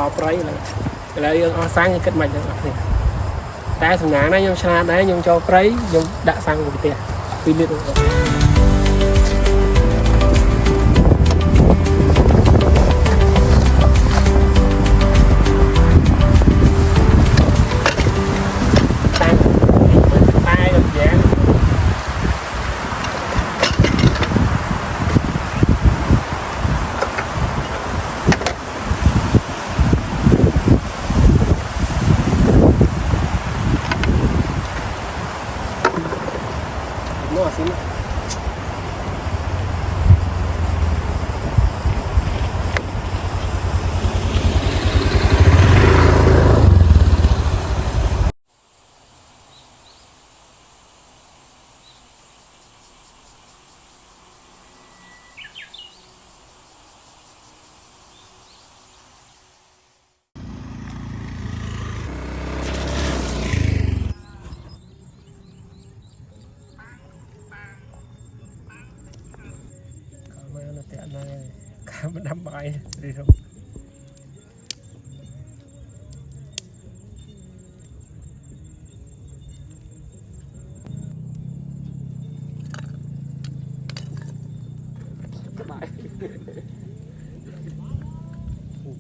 vào prey là sang cái mạch được ta thằng ngán này nhưng xa đấy nhưng cho prey nhưng đã sang một tiền pin điện nó xin mình đâm bài đi rồi các bạn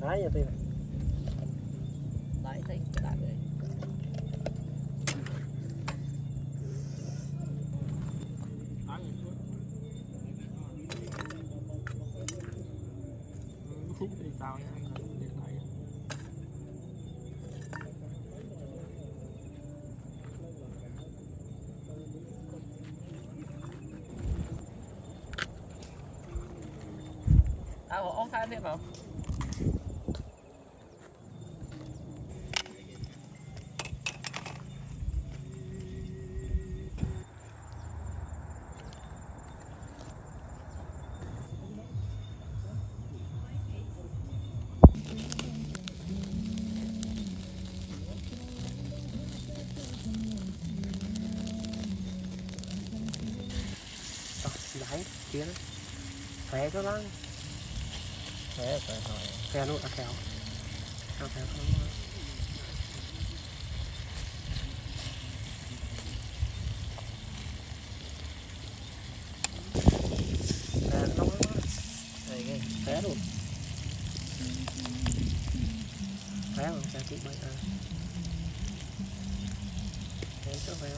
thái vậy đấy thấy các bạn này thì sao nhá điện thoại ông thay biết không đấy kia đó khỏe cho lắm khỏe khỏe luôn khéo khéo khéo nó khỏe luôn khỏe luôn sao chị bay khỏe cho khỏe